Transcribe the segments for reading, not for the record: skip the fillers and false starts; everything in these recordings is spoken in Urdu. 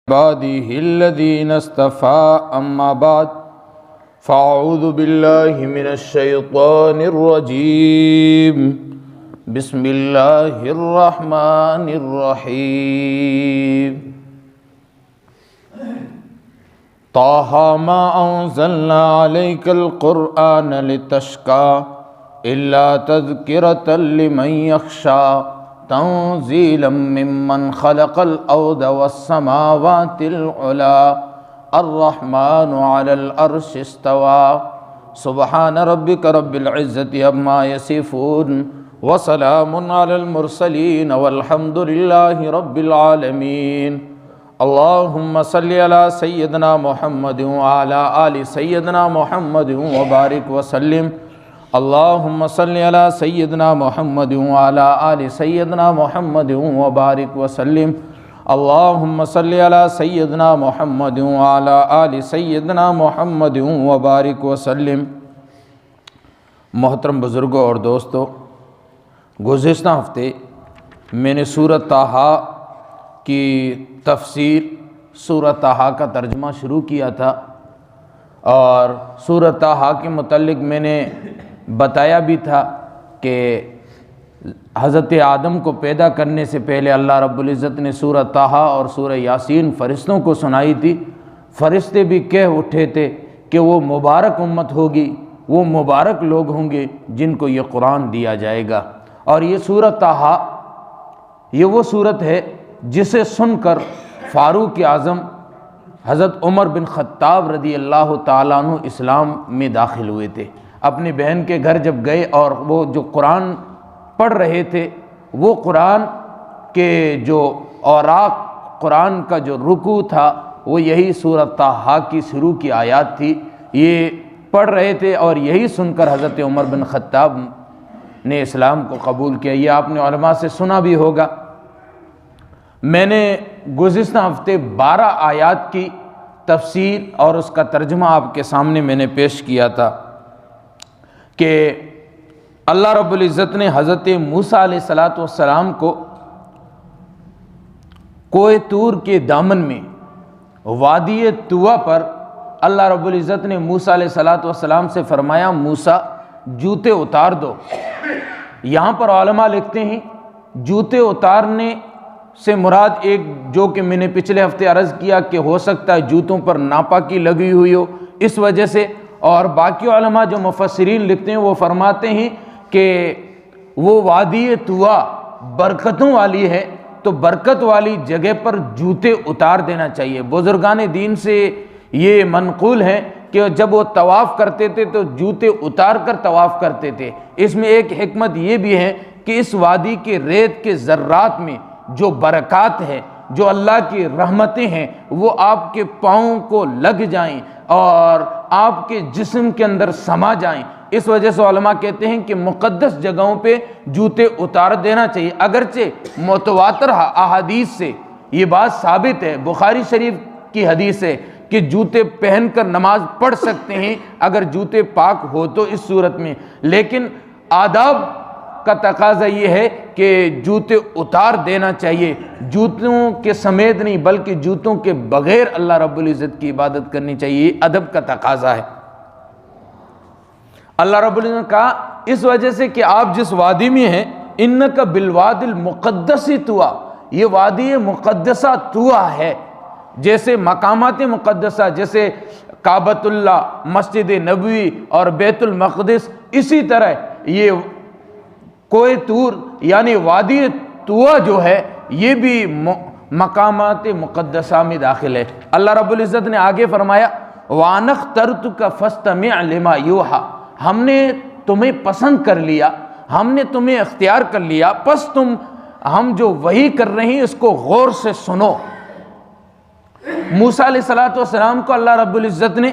عباده الذين اصطفى أما بعد فأعوذ بالله من الشيطان الرجيم بسم الله الرحمن الرحيم طه ما أنزلنا عليك القرآن لتشقى إلا تذكرة لمن يخشى تنزيلا ممن خلق الأرض والسماوات العلى الرحمن على العرش استوى سبحان ربك رب العزة عما يصفون وسلام على المرسلين والحمد لله رب العالمين اللهم صل على سيدنا محمد وعلى آل سيدنا محمد وبارك وسلم اللهم صل على سيدنا محمد وعلى آل سيدنا محمد وبارك وسلم اللهم صل على سيدنا محمد وعلى آل سيدنا محمد وبارك وسلم۔ محترم بزرگوں اور دوستو، گزشتہ ہفتے میں نے سورۃ طٰہٰ کی تفسیر، سورۃ طٰہٰ کا ترجمہ شروع کیا تھا، اور سورۃ طٰہٰ کے متعلق میں نے بتایا بھی تھا کہ حضرت آدم کو پیدا کرنے سے پہلے اللہ رب العزت نے سورۃ طٰہٰ اور سورہ یاسین فرشتوں کو سنائی تھی۔ فرشتے بھی کہہ اٹھے تھے کہ وہ مبارک امت ہوگی، وہ مبارک لوگ ہوں گے جن کو یہ قرآن دیا جائے گا۔ اور یہ سورۃ طٰہٰ یہ وہ صورت ہے جسے سن کر فاروق اعظم حضرت عمر بن خطاب رضی اللہ تعالیٰ عنہ اسلام میں داخل ہوئے تھے۔ اپنی بہن کے گھر جب گئے اور وہ جو قرآن پڑھ رہے تھے، وہ قرآن کے جو اوراق، قرآن کا جو رکوع تھا، وہ یہی سورۃ طٰہٰ کی شروع کی آیات تھی۔ یہ پڑھ رہے تھے اور یہی سن کر حضرت عمر بن خطاب نے اسلام کو قبول کیا۔ یہ آپ نے علماء سے سنا بھی ہوگا۔ میں نے گزشتہ ہفتے 12 آیات کی تفسیر اور اس کا ترجمہ آپ کے سامنے میں نے پیش کیا تھا کہ اللہ رب العزت نے حضرت موسیٰ علیہ السلام کو کوہ طور کے دامن میں وادی طویٰ پر اللہ رب العزت نے موسیٰ علیہ السلام سے فرمایا، موسیٰ جوتے اتار دو۔ یہاں پر علماء لکھتے ہیں جوتے اتارنے سے مراد ایک جو کہ میں نے پچھلے ہفتے عرض کیا کہ ہو سکتا ہے جوتوں پر ناپاکی لگی ہوئی ہو اس وجہ سے، اور باقی علماء جو مفسرین لکھتے ہیں وہ فرماتے ہیں کہ وہ وادی طویٰ برکتوں والی ہے، تو برکت والی جگہ پر جوتے اتار دینا چاہیے۔ بزرگان دین سے یہ منقول ہے کہ جب وہ طواف کرتے تھے تو جوتے اتار کر طواف کرتے تھے۔ اس میں ایک حکمت یہ بھی ہے کہ اس وادی کے ریت کے ذرات میں جو برکات ہے، جو اللہ کی رحمتیں ہیں، وہ آپ کے پاؤں کو لگ جائیں اور آپ کے جسم کے اندر سما جائیں۔ اس وجہ سے علماء کہتے ہیں کہ مقدس جگہوں پہ جوتے اتار دینا چاہیے۔ اگرچہ متواتر احادیث سے یہ بات ثابت ہے، بخاری شریف کی حدیث ہے کہ جوتے پہن کر نماز پڑھ سکتے ہیں اگر جوتے پاک ہو تو اس صورت میں، لیکن آداب کا تقاضا یہ ہے کہ جوتے اتار دینا چاہیے، جوتوں کے سمیت نہیں بلکہ جوتوں کے بغیر اللہ رب العزت کی عبادت کرنی چاہیے، یہ ادب کا تقاضا ہے۔ اللہ رب العزت نے کہا اس وجہ سے کہ آپ جس وادی میں ہیں، انک بالواد المقدس طویٰ، یہ وادی مقدسہ طویٰ ہے۔ جیسے مقامات مقدسہ جیسے کعبۃ اللہ، مسجد نبوی اور بیت المقدس، اسی طرح یہ کوہ طور یعنی وادی طویٰ جو ہے یہ بھی مقامات مقدسہ میں داخل ہے۔ اللہ رب العزت نے آگے فرمایا وَأَنَا اخْتَرْتُكَ فَاسْتَمِعْ لِمَا يُوحَىٰ، ہم نے تمہیں پسند کر لیا، ہم نے تمہیں اختیار کر لیا، پس ہم جو وحی کر رہے ہیں اس کو غور سے سنو۔ موسیٰ علیہ السلام کو اللہ رب العزت نے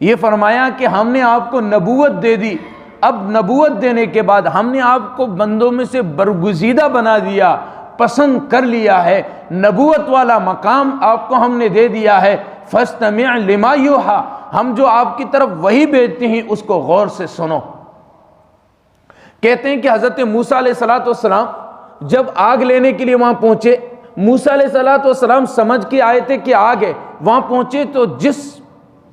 یہ فرمایا کہ ہم نے آپ کو نبوت دے دی، اب نبوت دینے کے بعد ہم نے آپ کو بندوں میں سے برگزیدہ بنا دیا، پسند کر لیا ہے، نبوت والا مقام آپ کو ہم نے دے دیا ہے۔ فَاسْتَمِعْ لِمَا يُوحَىٰ، ہم جو آپ کی طرف وحی بھیجتے ہیں اس کو غور سے سنو۔ کہتے ہیں کہ حضرت موسیٰ علیہ السلام جب آگ لینے کے لیے وہاں پہنچے موسیٰ علیہ السلام سمجھ کے آئے تھے کہ آگ ہے، وہاں پہنچے تو جس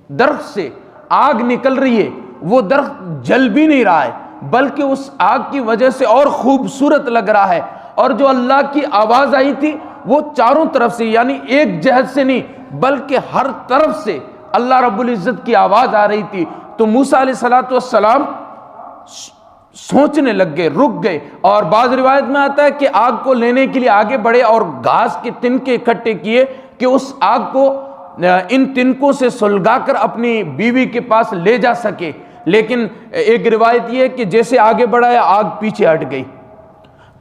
درخت سے آگ نکل رہی ہے وہ درخت جل بھی نہیں رہا ہے، بلکہ اس آگ کی وجہ سے اور خوبصورت لگ رہا ہے، اور جو اللہ کی آواز آئی تھی وہ چاروں طرف سے، یعنی ایک جہت سے نہیں بلکہ ہر طرف سے اللہ رب العزت کی آواز آ رہی تھی۔ تو موسیٰ علیہ السلام سوچنے لگ گئے، رک گئے، اور بعض روایت میں آتا ہے کہ آگ کو لینے کے لیے آگے بڑھے اور گھاس کے تنکے اکٹھے کیے کہ اس آگ کو ان تنکوں سے سلگا کر اپنی بیوی کے پاس لے جا سکے، لیکن ایک روایت یہ ہے کہ جیسے آگے بڑھایا آگ پیچھے ہٹ گئی۔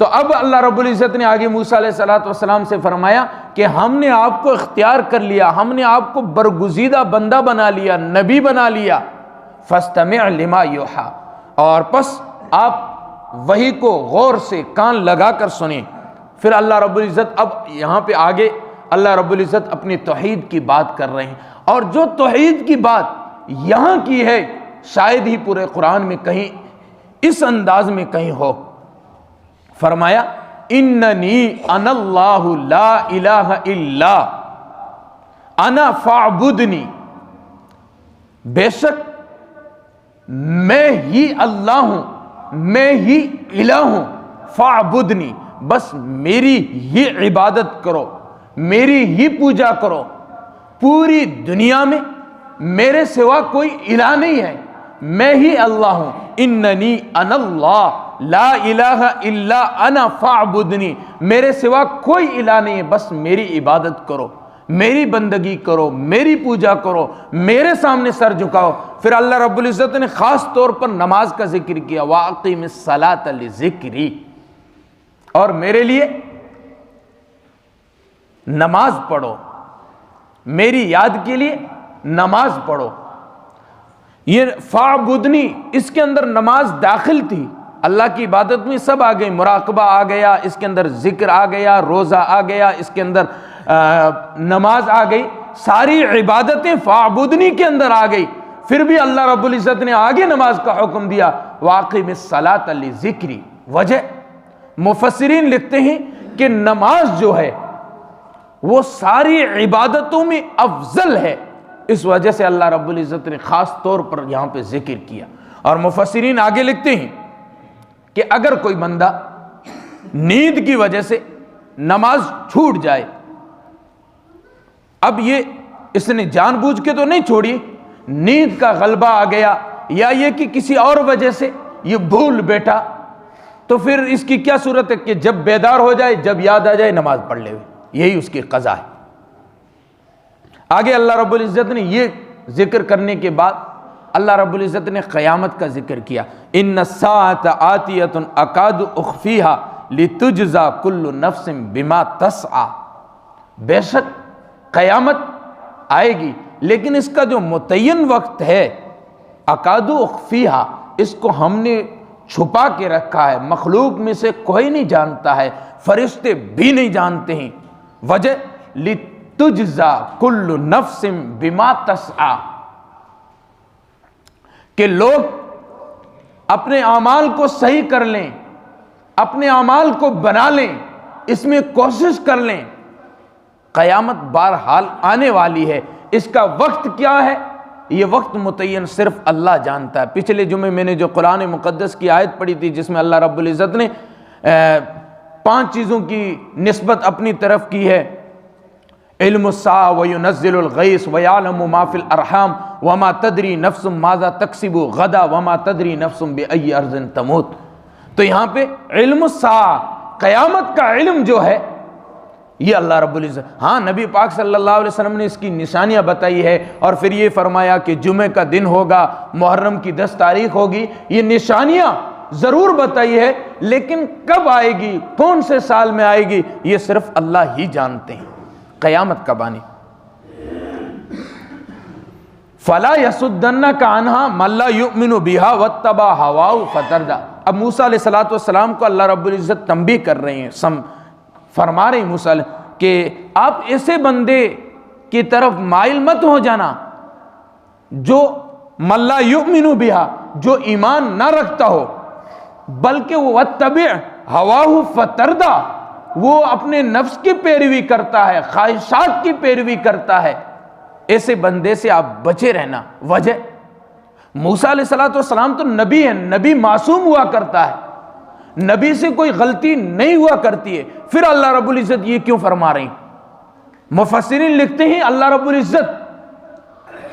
تو اب اللہ رب العزت نے آگے موسیٰ علیہ السلام سے فرمایا کہ ہم نے آپ کو اختیار کر لیا، ہم نے آپ کو برگزیدہ بندہ بنا لیا، نبی بنا لیا، فاستمع لما یوحی، اور پس آپ وحی کو غور سے کان لگا کر سنیں۔ پھر اللہ رب العزت اب یہاں پہ آگے اللہ رب العزت اپنی توحید کی بات کر رہے ہیں، اور جو توحید کی بات یہاں کی ہے شاید ہی پورے قرآن میں کہیں اس انداز میں کہیں ہو۔ فرمایا اننی انا اللہ لا الہ الا انا فاعبدنی، بے شک میں ہی اللہ ہوں، میں ہی الہ ہوں، فاعبدنی، بس میری ہی عبادت کرو، میری ہی پوجا کرو، پوری دنیا میں میرے سوا کوئی الہ نہیں ہے، میں ہی اللہ ہوں۔ اننی انا اللہ لا الہ الا انا فاعبدنی، میرے سوا کوئی الہ نہیں ہے، بس میری عبادت کرو، میری بندگی کرو، میری پوجا کرو، میرے سامنے سر جھکاؤ۔ پھر اللہ رب العزت نے خاص طور پر نماز کا ذکر کیا، وَأَقِمِ الصَّلَاةَ لِذِكْرِي، اور میرے لیے نماز پڑھو، میری یاد کے لیے نماز پڑھو۔ یہ فاعبدنی، اس کے اندر نماز داخل تھی، اللہ کی عبادت میں سب آ گئی، مراقبہ آ گیا، اس کے اندر ذکر آ گیا، روزہ آ گیا، اس کے اندر نماز آ گئی، ساری عبادتیں فاعبدنی کے اندر آ گئی۔ پھر بھی اللہ رب العزت نے آگے نماز کا حکم دیا، وَأَقِمِ الصَّلَاةَ لِذِكْرِي۔ وجہ مفسرین لکھتے ہیں کہ نماز جو ہے وہ ساری عبادتوں میں افضل ہے، اس وجہ سے اللہ رب العزت نے خاص طور پر یہاں پہ ذکر کیا۔ اور مفسرین آگے لکھتے ہیں کہ اگر کوئی بندہ نیند کی وجہ سے نماز چھوٹ جائے، اب یہ اس نے جان بوجھ کے تو نہیں چھوڑی، نیند کا غلبہ آ گیا، یا یہ کہ کسی اور وجہ سے یہ بھول بیٹھا، تو پھر اس کی کیا صورت ہے کہ جب بیدار ہو جائے، جب یاد آ جائے نماز پڑھ لے، یہی اس کی قضا ہے۔ آگے اللہ رب العزت نے یہ ذکر کرنے کے بعد اللہ رب العزت نے قیامت کا ذکر کیا، ان الساعۃ آتیۃ اکاد اخفیھا لتجزا کل نفس بما تسعی، بے شک قیامت آئے گی، لیکن اس کا جو متعین وقت ہے، اکاد اخفیھا، اس کو ہم نے چھپا کے رکھا ہے، مخلوق میں سے کوئی نہیں جانتا ہے، فرشتے بھی نہیں جانتے ہیں۔ وجہ لتجزا کل نفس بما تسعی، کہ لوگ اپنے اعمال کو صحیح کر لیں، اپنے اعمال کو بنا لیں، اس میں کوشش کر لیں۔ قیامت بہرحال آنے والی ہے، اس کا وقت کیا ہے یہ وقت متعین صرف اللہ جانتا ہے۔ پچھلے جمعے میں نے جو قرآن مقدس کی آیت پڑھی تھی جس میں اللہ رب العزت نے 5 چیزوں کی نسبت اپنی طرف کی ہے، علم الساعہ وینزل الغیث ویعلم ما فی الارحام وما تدری نفس ماذا تکسب غدا وما تدری نفس بأی ارض تموت۔ تو یہاں پہ علم الساعہ، قیامت کا علم جو ہے یہ اللہ رب العزت، ہاں نبی پاک صلی اللہ علیہ وسلم نے اس کی نشانیاں بتائی ہے، اور پھر یہ فرمایا کہ جمعہ کا دن ہوگا، محرم کی 10 تاریخ ہوگی، یہ نشانیاں ضرور بتائی ہے، لیکن کب آئے گی، کون سے سال میں آئے گی، یہ صرف اللہ ہی جانتے ہیں۔ قیامت کب آنی؟ فَلَا يَسُدَّنَّكَ عَنْهَا مَن لَّا يُؤْمِنُ بِهَا وَاتَّبَعَ هَوَاهُ فَتَرْدَىٰ۔ اب موسیٰ علیہ السلام کو اللہ رب العزت تنبیہ کر رہے ہیں، فرما رہے ہیں موسیٰ کہ آپ ایسے بندے کی طرف مائل مت ہو جانا جو مَن لَّا يُؤْمِنُ بِهَا، جو ایمان نہ رکھتا ہو، بلکہ وَاتَّبِعْ هَوَاهُ فَتَرْدَىٰ، وہ اپنے نفس کی پیروی کرتا ہے، خواہشات کی پیروی کرتا ہے، ایسے بندے سے آپ بچے رہنا۔ وجہ موسیٰ علیہ السلام تو نبی ہے، نبی معصوم ہوا کرتا ہے، نبی سے کوئی غلطی نہیں ہوا کرتی ہے، پھر اللہ رب العزت یہ کیوں فرما رہے ہیں؟ مفسرین لکھتے ہیں اللہ رب العزت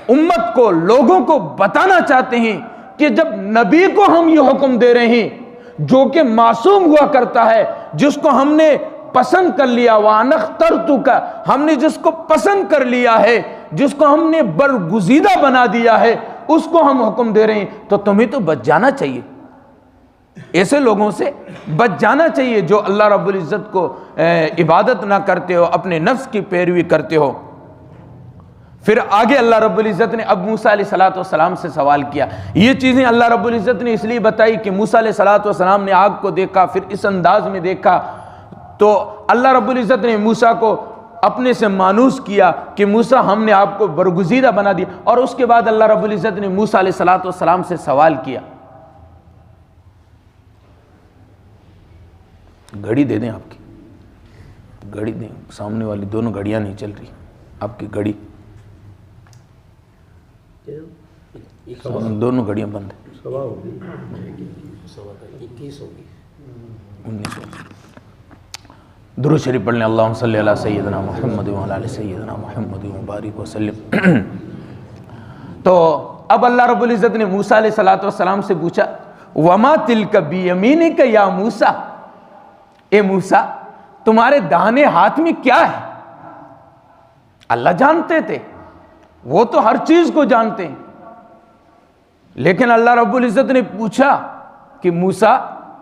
امت کو، لوگوں کو بتانا چاہتے ہیں کہ جب نبی کو ہم یہ حکم دے رہے ہیں جو کہ معصوم ہوا کرتا ہے، جس کو ہم نے پسند کر لیا، وَأَنَا اخْتَرْتُكَ، ہم نے جس کو پسند کر لیا ہے، جس کو ہم نے برگزیدہ بنا دیا ہے، اس کو ہم حکم دے رہے ہیں، تو تمہیں تو بچ جانا چاہیے، ایسے لوگوں سے بچ جانا چاہیے جو اللہ رب العزت کو عبادت نہ کرتے ہو، اپنے نفس کی پیروی کرتے ہو۔ پھر آگے اللہ رب العزت نے اب موسیٰ علیہ السلام سے سوال کیا۔ یہ چیزیں اللہ رب العزت نے اس لیے بتائی کہ موسیٰ علیہ السلام نے آگ کو دیکھا، پھر اس انداز میں دیکھا، تو اللہ رب العزت نے موسیٰ کو اپنے سے مانوس کیا کہ موسیٰ ہم نے آپ کو برگزیدہ بنا دیا، اور اس کے بعد اللہ رب العزت نے موسیٰ علیہ السلام سے سوال کیا۔ گھڑی دے دیں، آپ کی گھڑی دیں، سامنے والی دونوں گھڑیاں نہیں چل رہی، آپ کی گھڑی، دونوں گھڑیاں بند ہیں، 19 درود شریف پڑھ لیں۔ اللہم صلی علی سیدنا محمد وعلی آل سیدنا محمد وبارک وسلم۔ تو اب اللہ رب العزت نے موسیٰ علیہ السلام سے پوچھا وما تلک بیمینک یا موسیٰ، اے موسیٰ تمہارے داہنے ہاتھ میں کیا ہے؟ اللہ جانتے تھے، وہ تو ہر چیز کو جانتے ہیں، لیکن اللہ رب العزت نے پوچھا کہ موسیٰ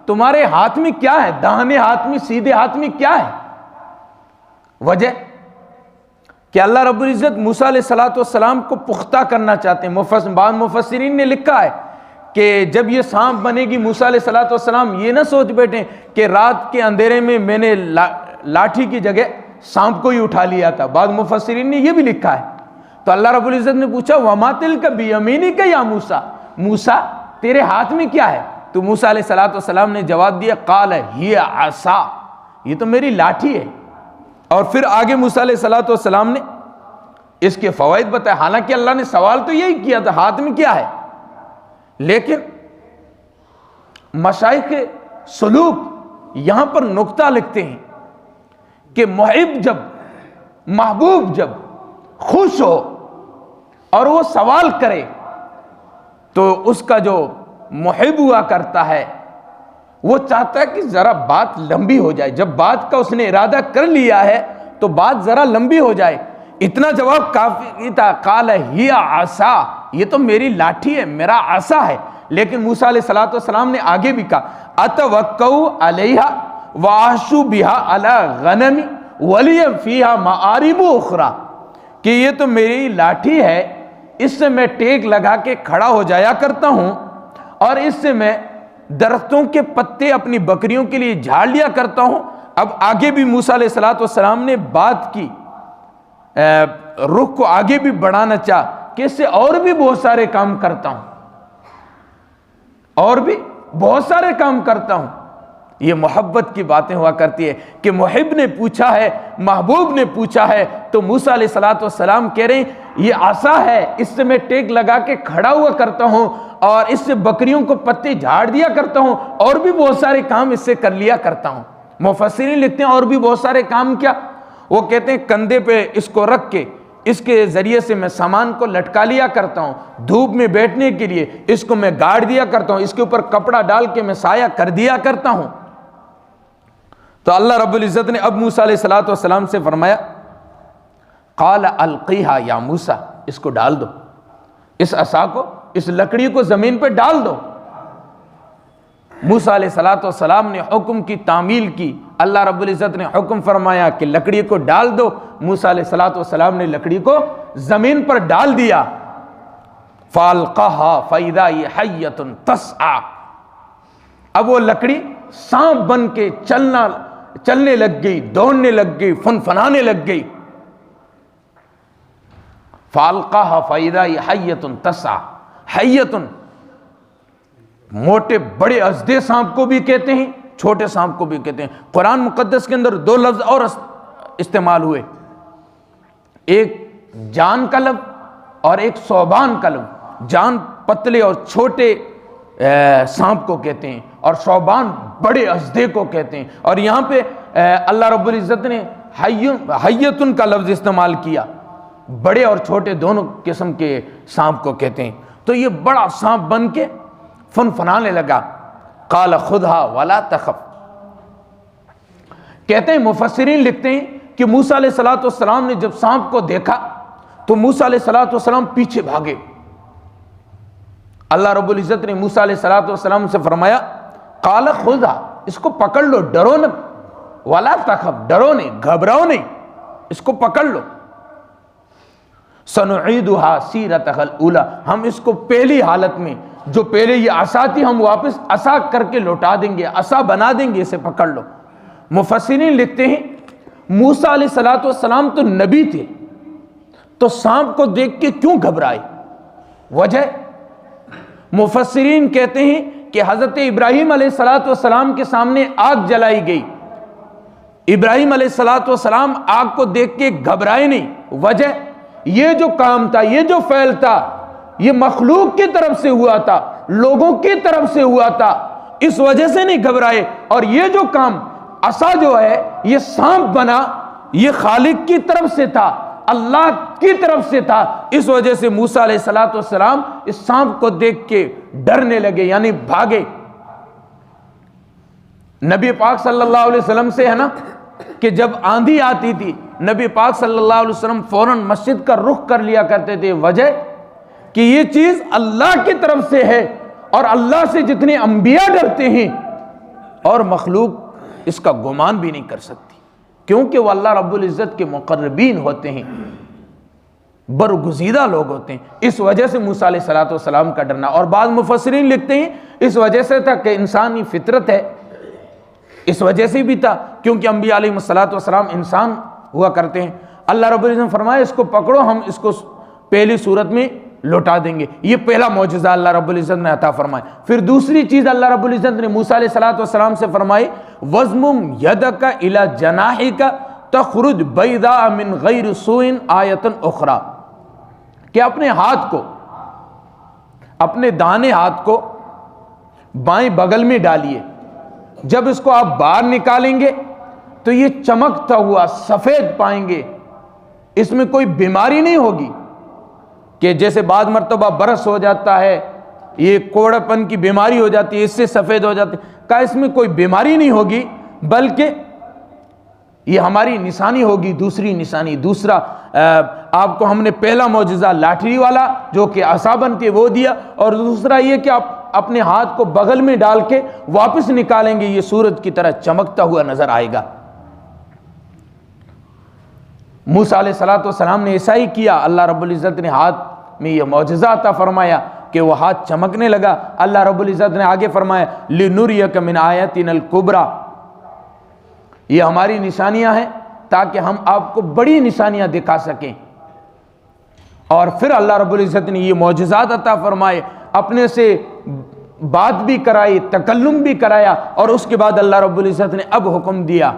تمہارے ہاتھ میں کیا ہے، داہنے ہاتھ میں، سیدھے ہاتھ میں کیا ہے؟ وجہ کہ اللہ رب العزت موسیٰ علیہ السلام کو پختہ کرنا چاہتے ہیں۔ بعض مفسرین نے لکھا ہے کہ جب یہ سانپ بنے گی، موسیٰ علیہ السلام یہ نہ سوچ بیٹھیں کہ رات کے اندھیرے میں میں نے لاٹھی کی جگہ سانپ کو ہی اٹھا لیا تھا، بعض مفسرین نے یہ بھی لکھا ہے۔ تو اللہ رب العزت نے پوچھا وما تلک بیمینک یا موسیٰ، موسیٰ تیرے ہاتھ میں کیا ہے؟ تو موسیٰ علیہ السلام نے جواب دیا قال ہی عصا، یہ تو میری لاٹھی ہے۔ اور پھر آگے موسیٰ علیہ السلام نے اس کے فوائد بتائے، حالانکہ اللہ نے سوال تو یہی کیا تھا ہاتھ میں کیا ہے، لیکن مشائخ سلوک یہاں پر نکتہ لکھتے ہیں کہ محبوب جب خوش ہو اور وہ سوال کرے تو اس کا جو محب ہوا کرتا ہے وہ چاہتا ہے کہ ذرا بات لمبی ہو جائے، جب بات کا اس نے ارادہ کر لیا ہے تو بات ذرا لمبی ہو جائے۔ اتنا جواب کافی تھا، قال ہی عصا، یہ تو میری لاٹھی ہے، میرا عصا ہے۔ لیکن موسیٰ علیہ السلام نے آگے بھی کہا اتوکؤ علیہا واحشو بہا علی غنمی ولی فیہا معارب اخری، کہ یہ تو میری لاٹھی ہے، اس سے میں ٹیک لگا کے کھڑا ہو جایا کرتا ہوں، اور اس سے میں درختوں کے پتے اپنی بکریوں کے لیے جھاڑ لیا کرتا ہوں۔ اب آگے بھی موسیٰ علیہ السلام نے بات کی، رخ کو آگے بھی بڑھانا چاہ کہ اس سے اور بھی بہت سارے کام کرتا ہوں، اور بھی بہت سارے کام کرتا ہوں۔ یہ محبت کی باتیں ہوا کرتی ہے کہ محب نے پوچھا ہے، محبوب نے پوچھا ہے، تو موسیٰ علیہ السلام کہہ رہے ہیں یہ عصا ہے، اس سے میں ٹیک لگا کے کھڑا ہوا کرتا ہوں، اور اس سے بکریوں کو پتے جھاڑ دیا کرتا ہوں، اور بھی بہت سارے کام اس سے کر لیا کرتا ہوں۔ مفسرین لکھتے ہیں اور بھی بہت سارے کام کیا؟ وہ کہتے ہیں کندھے پہ اس کو رکھ کے اس کے ذریعے سے میں سامان کو لٹکا لیا کرتا ہوں، دھوپ میں بیٹھنے کے لیے اس کو میں گاڑ دیا کرتا ہوں، اس کے اوپر کپڑا ڈال کے میں سایہ کر دیا کرتا ہوں۔ تو اللہ رب العزت نے اب موسیٰ علیہ السلام سے فرمایا قال القیہا یا موسیٰ، اس کو ڈال دو، اس عصا کو، اس لکڑی کو زمین پہ ڈال دو۔ موسیٰ علیہ السلام نے حکم کی تعمیل کی، اللہ رب العزت نے حکم فرمایا کہ لکڑی کو ڈال دو، موسیٰ علیہ السلام نے لکڑی کو زمین پر ڈال دیا۔ فَأَلْقَاهَا فَإِذَا هِيَ حَيَّةٌ تَسْعَىٰ، اب وہ لکڑی سانپ بن کے چلنے لگ گئی، دوڑنے لگ گئی، فنفنانے لگ گئی۔ فَأَلْقَاهَا فَإِذَا هِيَ حَيَّةٌ تَسْعَىٰ، حیتن موٹے بڑے ازدے سانپ کو بھی کہتے ہیں، چھوٹے سانپ کو بھی کہتے ہیں۔ قرآن مقدس کے اندر دو لفظ اور استعمال ہوئے، ایک جان کا لفظ اور ایک ثعبان کا لفظ۔ جان پتلے اور چھوٹے سانپ کو کہتے ہیں، اور ثعبان بڑے اژدھے کو کہتے ہیں۔ اور یہاں پہ اللہ رب العزت نے حیتن کا لفظ استعمال کیا، بڑے اور چھوٹے دونوں قسم کے سانپ کو کہتے ہیں۔ تو یہ بڑا سانپ بن کے فنفنانے لگا۔ قال خذھا ولا تخف، کہتے ہیں مفسرین لکھتے ہیں کہ موسیٰ علیہ السلام نے جب سانپ کو دیکھا تو موسیٰ علیہ السلام پیچھے بھاگے۔ اللہ رب العزت نے موسیٰ علیہ السلام سے فرمایا قال خذھا، اس کو پکڑ لو، ڈرو نہ، ولا تخف، ڈرو نہیں، گھبراؤ نہیں، اس کو پکڑ لو۔ سنعیدھا سیرتھا الاولی، ہم اس کو پہلی حالت میں، جو پہلے یہ عصا تھی، ہم واپس عصا کر کے لوٹا دیں گے، عصا بنا دیں گے، اسے پکڑ لو۔ مفسرین لکھتے ہیں موسیٰ علیہ السلام تو نبی تھے، تو سانپ کو دیکھ کے کیوں گھبرائے؟ وجہ مفسرین کہتے ہیں کہ حضرت ابراہیم علیہ السلام کے سامنے آگ جلائی گئی، ابراہیم علیہ السلام آگ کو دیکھ کے گھبرائے نہیں۔ وجہ یہ جو کام تھا، یہ جو فعل تھا، یہ مخلوق کی طرف سے ہوا تھا، لوگوں کی طرف سے ہوا تھا، اس وجہ سے نہیں گھبرائے۔ اور یہ جو کام عصا جو ہے یہ سانپ بنا، یہ خالق کی طرف سے تھا، اللہ کی طرف سے تھا، اس وجہ سے موسیٰ علیہ السلام اس سانپ کو دیکھ کے ڈرنے لگے، یعنی بھاگے۔ نبی پاک صلی اللہ علیہ وسلم سے ہے نا کہ جب آندھی آتی تھی نبی پاک صلی اللہ علیہ وسلم فوراً مسجد کا رخ کر لیا کرتے تھے۔ وجہ کہ یہ چیز اللہ کی طرف سے ہے، اور اللہ سے جتنے انبیاء ڈرتے ہیں اور مخلوق اس کا گمان بھی نہیں کر سکتی، کیونکہ وہ اللہ رب العزت کے مقربین ہوتے ہیں، برگزیدہ لوگ ہوتے ہیں۔ اس وجہ سے موسیٰ علیہ السلام کا ڈرنا، اور بعض مفسرین لکھتے ہیں اس وجہ سے تھا کہ انسانی فطرت ہے، اس وجہ سے بھی تھا کیونکہ انبیاء علیہ السلام انسان ہوا کرتے ہیں۔ اللہ رب العزت نے فرمایا اس کو پکڑو، ہم اس کو پہلی صورت میں لوٹا دیں گے۔ یہ پہلا معجزہ اللہ رب العزت نے عطا فرمایا۔ پھر دوسری چیز اللہ رب العزت نے موسیٰ علیہ السلام سے فرمائی وَضْمُمْ يَدَكَ إِلَى جَنَاحِكَ تَخْرُجْ بَيْضَاءَ مِنْ غَيْرِ سُوءٍ آیَةً أُخْرَى، کہ اپنے ہاتھ کو، اپنے دانے ہاتھ کو بائیں بغل میں ڈالیے، جب اس کو آپ باہر نکالیں گے تو یہ چمکتا ہوا سفید پائیں گے، اس میں کوئی بیماری نہیں ہوگی کہ جیسے بعض مرتبہ برس ہو جاتا ہے، یہ کوڑا پن کی بیماری ہو جاتی ہے، اس سے سفید ہو جاتی ہے، کہ اس میں کوئی بیماری نہیں ہوگی، بلکہ یہ ہماری نشانی ہوگی، دوسری نشانی۔ دوسرا آپ کو ہم نے پہلا معجزہ لاٹھی والا جو کہ عصا بنتی ہے وہ دیا، اور دوسرا یہ کہ آپ اپنے ہاتھ کو بغل میں ڈال کے واپس نکالیں گے، یہ سورج کی طرح چمکتا ہوا نظر آئے گا۔ موسیٰ علیہ السلام نے ایسا ہی کیا، اللہ رب العزت نے ہاتھ میں یہ معجزہ عطا فرمایا کہ وہ ہاتھ چمکنے لگا۔ اللہ رب العزت نے آگے فرمایا لِنُرِيَكَ مِنْ آیَاتِنَا الْكُبْرَى، یہ ہماری نشانیاں ہیں تاکہ ہم آپ کو بڑی نشانیاں دکھا سکیں۔ اور پھر اللہ رب العزت نے یہ معجزات عطا فرمائے، اپنے سے بات بھی کرائی، تکلم بھی کرایا، اور اس کے بعد اللہ رب العزت نے اب حکم دیا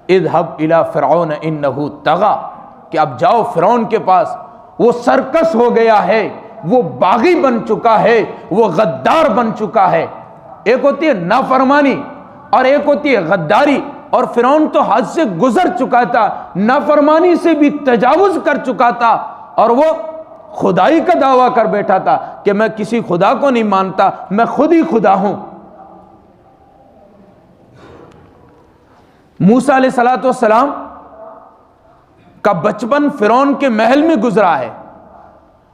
اذهب الى فرعون انه طغى، کہ اب جاؤ فرعون کے پاس، وہ سرکش ہو گیا ہے، وہ باغی بن چکا ہے، وہ غدار بن چکا ہے۔ ایک ہوتی ہے نافرمانی اور ایک ہوتی ہے غداری، اور فرعون تو حد سے گزر چکا تھا، نافرمانی سے بھی تجاوز کر چکا تھا، اور وہ خدائی کا دعویٰ کر بیٹھا تھا کہ میں کسی خدا کو نہیں مانتا، میں خود ہی خدا ہوں۔ موسیٰ علیہ السلام کا بچپن فرعون کے محل میں گزرا ہے،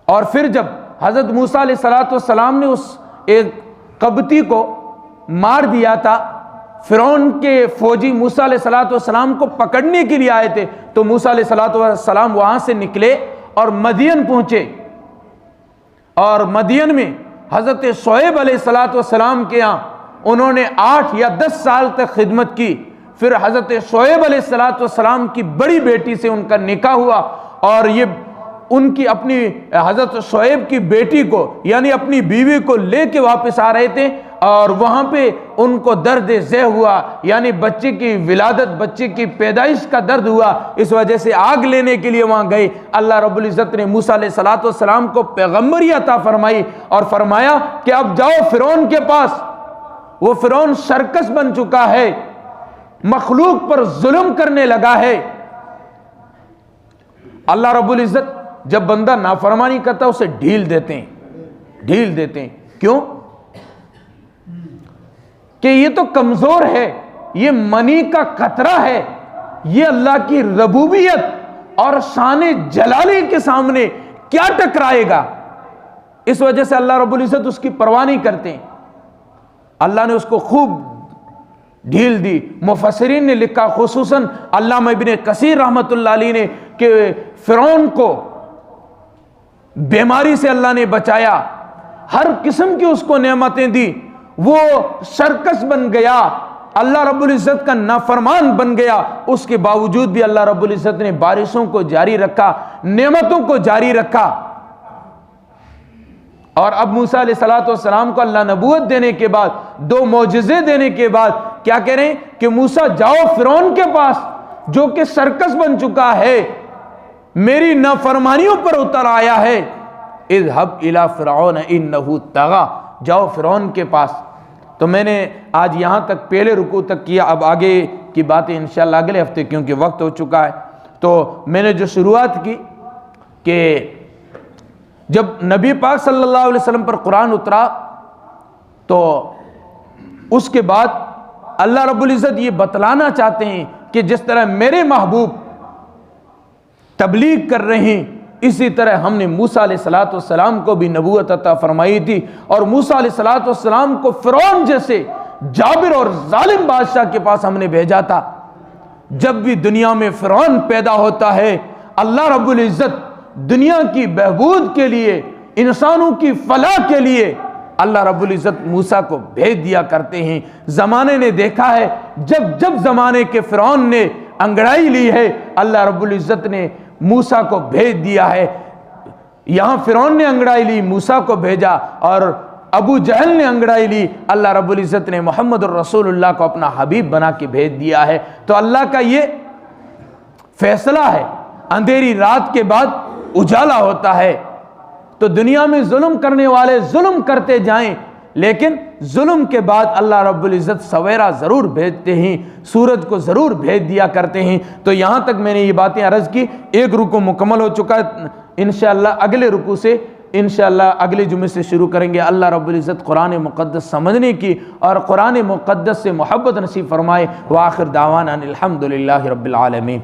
اور پھر جب حضرت موسیٰ علیہ السلام نے اس ایک قبطی کو مار دیا تھا، فرعون کے فوجی موسیٰ علیہ السلام کو پکڑنے کے لیے آئے تھے، تو موسیٰ علیہ السلام وہاں سے نکلے اور مدین پہنچے، اور مدین میں حضرت شعیب علیہ السلام کے ہاں انہوں نے 8 یا 10 سال تک خدمت کی۔ پھر حضرت شعیب علیہ السلام کی بڑی بیٹی سے ان کا نکاح ہوا، اور یہ ان کی اپنی حضرت شعیب کی بیٹی کو یعنی اپنی بیوی کو لے کے واپس آ رہے تھے۔ اور وہاں پہ ان کو درد ذہ ہوا، یعنی بچے کی ولادت، بچے کی پیدائش کا درد ہوا، اس وجہ سے آگ لینے کے لیے وہاں گئے۔ اللہ رب العزت نے موسیٰ علیہ السلام کو پیغمبری عطا فرمائی اور فرمایا کہ اب جاؤ فرعون کے پاس، وہ فرعون سرکس بن چکا ہے، مخلوق پر ظلم کرنے لگا ہے۔ اللہ رب العزت جب بندہ نافرمانی کرتا ہے اسے ڈھیل دیتے ہیں۔ کیوں؟ کہ یہ تو کمزور ہے، یہ منی کا قطرہ ہے، یہ اللہ کی ربوبیت اور شان جلالی کے سامنے کیا ٹکرائے گا؟ اس وجہ سے اللہ رب العزت اس کی پرواہ نہیں کرتے ہیں۔ اللہ نے اس کو خوب ڈھیل دی۔ مفسرین نے لکھا، خصوصاً علامہ ابن کثیر رحمۃ اللہ علیہ نے، کہ فرعون کو بیماری سے اللہ نے بچایا، ہر قسم کی اس کو نعمتیں دی، وہ سرکس بن گیا، اللہ رب العزت کا نافرمان بن گیا، اس کے باوجود بھی اللہ رب العزت نے بارشوں کو جاری رکھا، نعمتوں کو جاری رکھا۔ اور اب موسیٰ علیہ السلام کو اللہ نبوت دینے کے بعد، 2 معجزے دینے کے بعد کیا کہہ رہے ہیں کہ موسیٰ جاؤ فرعون کے پاس جو کہ سرکس بن چکا ہے، میری نافرمانیوں پر اتر آیا ہے، اذهب الى فرعون انه طغى، جاؤ فرعون کے پاس۔ تو میں نے آج یہاں تک پہلے رکوع تک کیا، اب آگے کی باتیں انشاءاللہ اگلے ہفتے، کیونکہ وقت ہو چکا ہے۔ تو میں نے جو شروعات کی کہ جب نبی پاک صلی اللہ علیہ وسلم پر قرآن اترا تو اس کے بعد اللہ رب العزت یہ بتلانا چاہتے ہیں کہ جس طرح میرے محبوب تبلیغ کر رہے ہیں، اسی طرح ہم نے موسیٰ علیہ السلام کو بھی نبوت عطا فرمائی تھی، اور موسیٰ علیہ السلام کو فرعون جیسے جابر اور ظالم بادشاہ کے پاس ہم نے بھیجا تھا۔ جب بھی دنیا میں فرعون پیدا ہوتا ہے، اللہ رب العزت دنیا کی بہبود کے لیے، انسانوں کی فلاح کے لیے اللہ رب العزت موسیٰ کو بھیج دیا کرتے ہیں۔ زمانے نے دیکھا ہے، جب زمانے کے فرعون نے انگڑائی لی ہے، اللہ رب العزت نے موسیٰ کو بھیج دیا ہے۔ یہاں فرعون نے انگڑائی لی، موسیٰ کو بھیجا، اور ابو جہل نے انگڑائی لی، اللہ رب العزت نے محمد الرسول اللہ کو اپنا حبیب بنا کے بھیج دیا ہے۔ تو اللہ کا یہ فیصلہ ہے، اندھیری رات کے بعد اجالا ہوتا ہے۔ تو دنیا میں ظلم کرنے والے ظلم کرتے جائیں، لیکن ظلم کے بعد اللہ رب العزت سویرا ضرور بھیجتے ہیں، سورج کو ضرور بھیج دیا کرتے ہیں۔ تو یہاں تک میں نے یہ باتیں عرض کی، ایک رکوع مکمل ہو چکا ہے۔ انشاءاللہ اگلے رکوع سے انشاءاللہ اگلے جمعے سے شروع کریں گے۔ اللہ رب العزت قرآن مقدس سمجھنے کی اور قرآن مقدس سے محبت نصیب فرمائے۔ وآخر دعوانا الحمدللہ رب العالمین۔